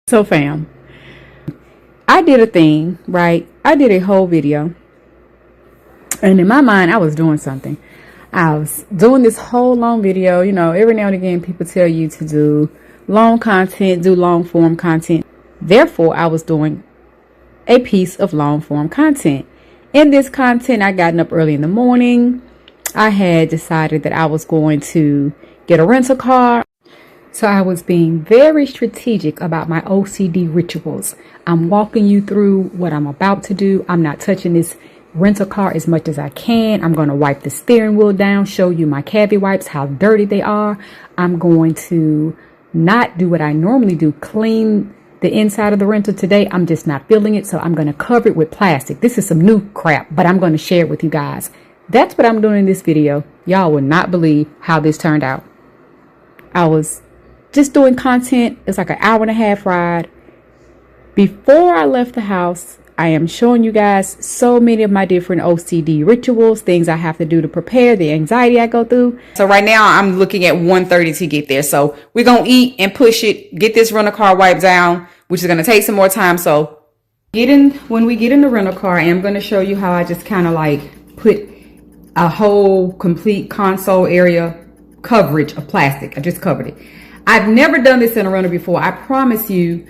So fam, I did a thing, right? I did a whole video, and in my mind I was doing something. I was doing this whole long video. You know, every now and again people tell you to do long content, do long form content. Therefore, I was doing a piece of long form content. In this content, I gotten up early in the morning. I had decided that I was going to get a rental car. So I was being very strategic about my OCD rituals. I'm walking you through what I'm about to do. I'm not touching this rental car as much as I can. I'm going to wipe the steering wheel down, show you my cabbie wipes, how dirty they are. I'm going to not do what I normally do, clean the inside of the rental today. I'm just not feeling it. So I'm going to cover it with plastic. This is some new crap, but I'm going to share it with you guys. That's what I'm doing in this video. Y'all will not believe how this turned out. I was just doing content. It's like an hour and a half ride. Before I left the house, I am showing you guys so many of my different OCD rituals, things I have to do to prepare, the anxiety I go through. So right now I'm looking at 1:30 to get there. So we're going to eat and push it, get this rental car wiped down, which is going to take some more time. So when we get in the rental car, I am going to show you how I just kind of like put a whole complete console area coverage of plastic. I just covered it. I've never done this in a rental before. I promise you,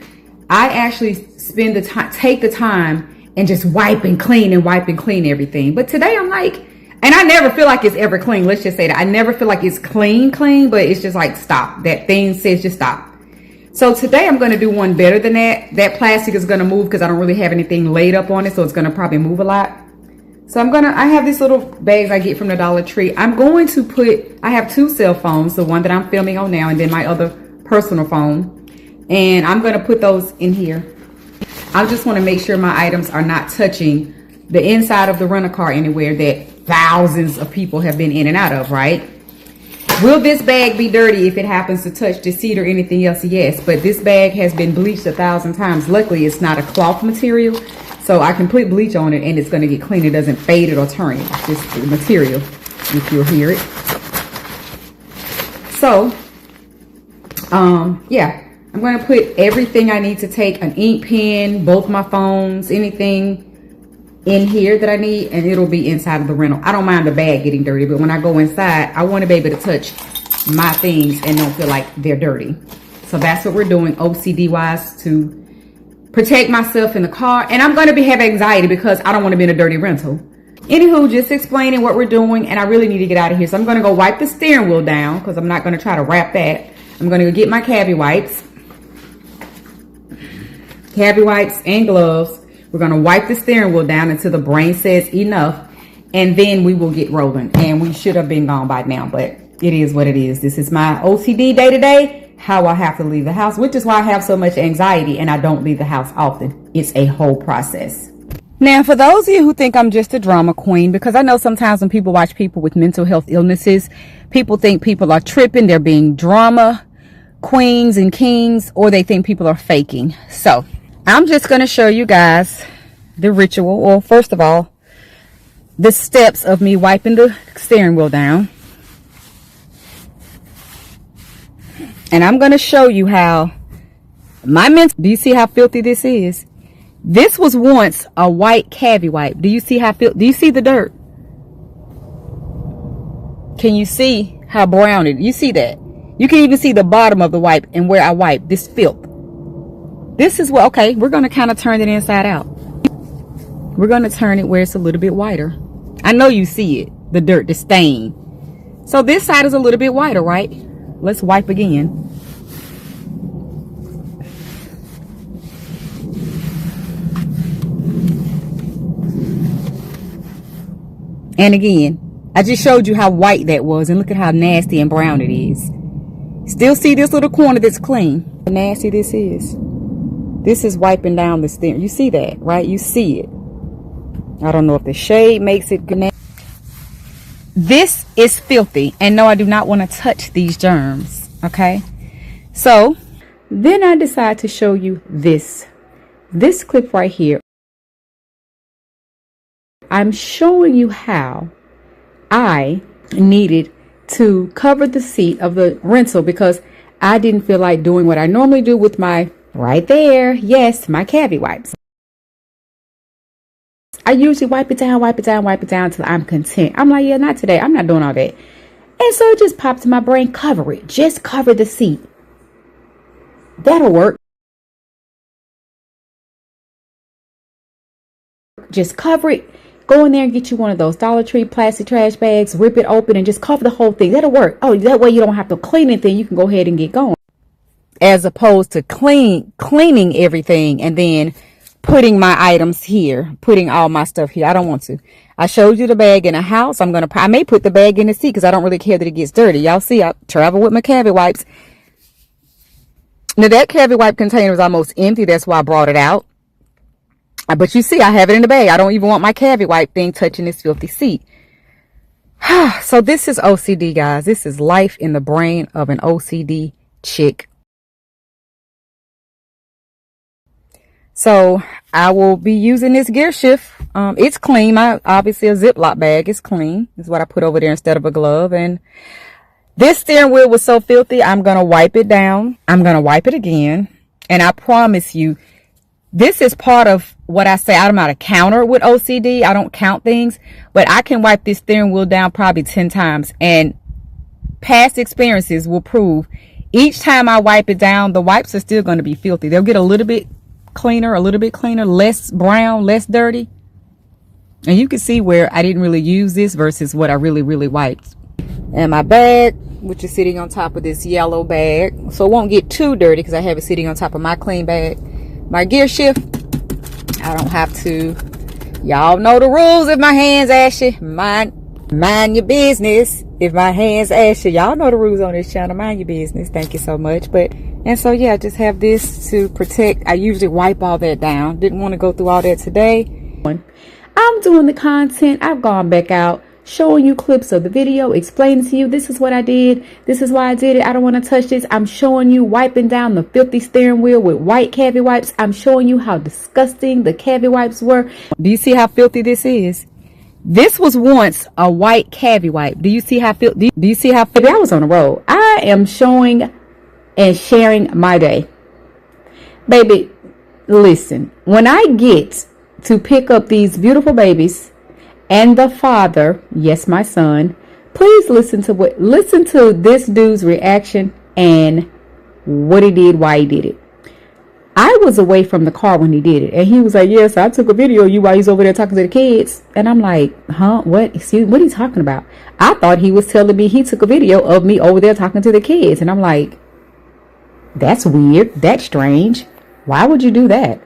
I actually spend the time, take the time and just wipe and clean everything. But today I'm like, and I never feel like it's ever clean. Let's just say that. I never feel like it's clean, but it's just like, stop. That thing says just stop. So today I'm going to do one better than that. That plastic is going to move because I don't really have anything laid up on it. So it's going to probably move a lot. So I have these little bags I get from the Dollar Tree. I'm going to I have two cell phones, the one that I'm filming on now and then my other personal phone. And I'm going to put those in here. I just want to make sure my items are not touching the inside of the rental car anywhere that thousands of people have been in and out of, right? Will this bag be dirty if it happens to touch the seat or anything else? Yes, but this bag has been bleached 1,000 times. Luckily, it's not a cloth material. So I can put bleach on it and it's going to get clean. It doesn't fade it or turn it. It's just the material, if you'll hear it. So, yeah, I'm going to put everything I need to take, an ink pen, both my phones, anything in here that I need, and it'll be inside of the rental. I don't mind the bag getting dirty, but when I go inside, I want to be able to touch my things and don't feel like they're dirty. So that's what we're doing OCD wise to protect myself in the car. And I'm going to have anxiety because I don't want to be in a dirty rental. Anywho, just explaining what we're doing, and I really need to get out of here. So I'm going to go wipe the steering wheel down because I'm not going to try to wrap that. I'm going to go get my cabbie wipes and gloves. We're going to wipe the steering wheel down until the brain says enough, and then we will get rolling. And we should have been gone by now, but it is what it is. This is my OCD day to day. How I have to leave the house, which is why I have so much anxiety and I don't leave the house often. It's a whole process. Now, for those of you who think I'm just a drama queen, because I know sometimes when people watch people with mental health illnesses, people think people are tripping, they're being drama queens and kings, or they think people are faking. So I'm just going to show you guys the ritual, or first of all, the steps of me wiping the steering wheel down. And I'm going to show you how my mental, do you see how filthy this is? This was once a white cabbie wipe. Do you see how do you see the dirt? Can you see how brown it is? You see that? You can even see the bottom of the wipe and where I wipe this filth. This is what, okay, we're going to kind of turn it inside out. We're going to turn it where it's a little bit whiter. I know you see it, the dirt, the stain. So this side is a little bit whiter, right? Let's wipe again. And again, I just showed you how white that was, and look at how nasty and brown it is. Still see this little corner that's clean. How nasty this is. This is wiping down the steering. You see that, right? You see it. I don't know if the shade makes it good. This is filthy, and no, I do not want to touch these germs, okay? So then I decide to show you this clip right here. I'm showing you how I needed to cover the seat of the rental because I didn't feel like doing what I normally do with my Right there. Yes, my cavi wipes. I usually wipe it down, wipe it down, wipe it down until I'm content. I'm like, yeah, not today. I'm not doing all that. And so it just popped in my brain, cover it. Just cover the seat. That'll work. Just cover it. Go in there and get you one of those Dollar Tree plastic trash bags, rip it open and just cover the whole thing. That'll work. Oh, that way you don't have to clean anything. You can go ahead and get going. As opposed to cleaning everything and then putting my items here, putting all my stuff here. I don't want to. I showed you the bag in the house. I may put the bag in the seat because I don't really care that it gets dirty. Y'all see, I travel with my cavi wipes. Now that cavi wipe container is almost empty. That's why I brought it out. But you see, I have it in the bag. I don't even want my cavi wipe thing touching this filthy seat. So this is OCD, guys. This is life in the brain of an OCD chick. So I will be using this gear shift. It's clean. Obviously a Ziploc bag is clean. Is what I put over there instead of a glove. And this steering wheel was so filthy, I'm going to wipe it down. I'm going to wipe it again. And I promise you, this is part of what I say. I'm not a counter with OCD. I don't count things, but I can wipe this steering wheel down probably 10 times. And past experiences will prove each time I wipe it down, the wipes are still going to be filthy. They'll get a little bit cleaner, less brown, less dirty. And you can see where I didn't really use this versus what I really wiped. And my bag, which is sitting on top of this yellow bag, so it won't get too dirty because I have it sitting on top of my clean bag. My gear shift, I don't have to. Y'all know the rules. If my hands ashy, mind your business. If my hands ashy, y'all know the rules on this channel. Mind your business. Thank you so much. And so yeah, I just have this to protect. I usually wipe all that down. Didn't want to go through all that today. I'm doing the content. I've gone back out, showing you clips of the video, explaining to you, this is what I did. This is why I did it. I don't want to touch this. I'm showing you wiping down the filthy steering wheel with white cavi wipes. I'm showing you how disgusting the cavi wipes were. Do you see how filthy this is? This was once a white cavi wipe. Do you see how filthy? Do you see how filthy? I was on the road. I am showing and sharing my day. Baby, listen, when I get to pick up these beautiful babies and the father, yes, my son, please listen to this dude's reaction and what he did, why he did it. I was away from the car when he did it, and he was like, yes, I took a video of you while he's over there talking to the kids. And I'm like, huh, what? Excuse me, what are you talking about? I thought he was telling me he took a video of me over there talking to the kids. And I'm like, that's weird. That's strange. Why would you do that?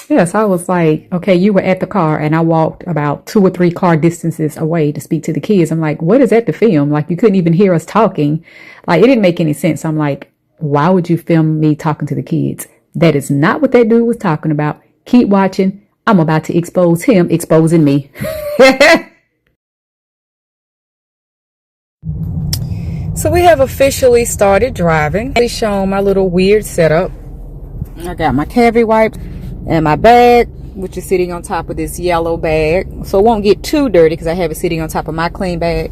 Yes, I was like, okay, you were at the car and I walked about 2 or 3 car distances away to speak to the kids. I'm like, what is that to film? Like, you couldn't even hear us talking. Like, it didn't make any sense. I'm like, why would you film me talking to the kids? That is not what that dude was talking about. Keep watching. I'm about to expose him, exposing me. So we have officially started driving. I've shown my little weird setup. I got my cavi wipes and my bag, which is sitting on top of this yellow bag, so it won't get too dirty because I have it sitting on top of my clean bag.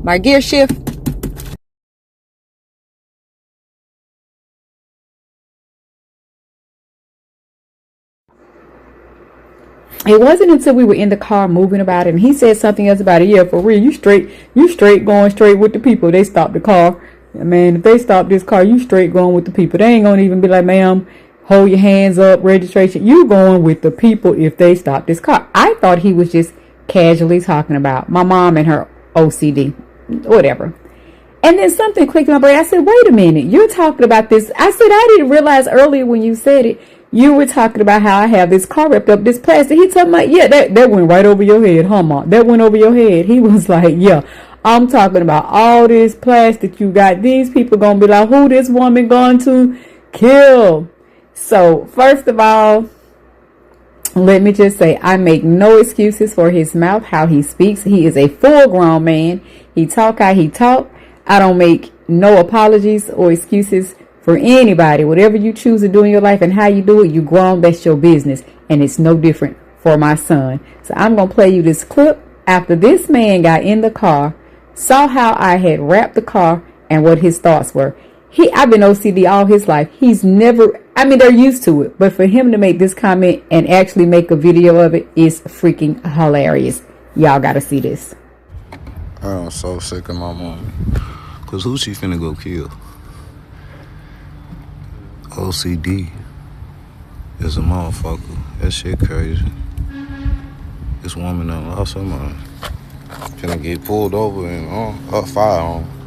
My gear shift, it wasn't until we were in the car moving about it and he said something else about it. Yeah, for real, you straight going straight with the people. They stopped the car. Man, if they stop this car, you straight going with the people. They ain't gonna even be like, ma'am, hold your hands up, registration. You going with the people if they stop this car. I thought he was just casually talking about my mom and her OCD, whatever. And then something clicked in my brain. I said, wait a minute, you're talking about this. I said, I didn't realize earlier when you said it, you were talking about how I have this car wrapped up, this plastic. He talking about, yeah, that went right over your head, huh, Mom? That went over your head. He was like, yeah, I'm talking about all this plastic you got. These people gonna be like, who this woman going to kill? So, first of all, let me just say, I make no excuses for his mouth, how he speaks. He is a full-grown man. He talk how he talk. I don't make no apologies or excuses for anybody. Whatever you choose to do in your life and how you do it, you grown, that's your business. And it's no different for my son. So I'm going to play you this clip after this man got in the car, saw how I had wrapped the car and what his thoughts were. I've been OCD all his life. He's never, I mean, they're used to it, but for him to make this comment and actually make a video of it is freaking hilarious. Y'all gotta see this. I'm so sick of my mom. Cause who she finna go kill? OCD is a motherfucker. That shit crazy. This woman done lost her mind. Finna get pulled over and fire on.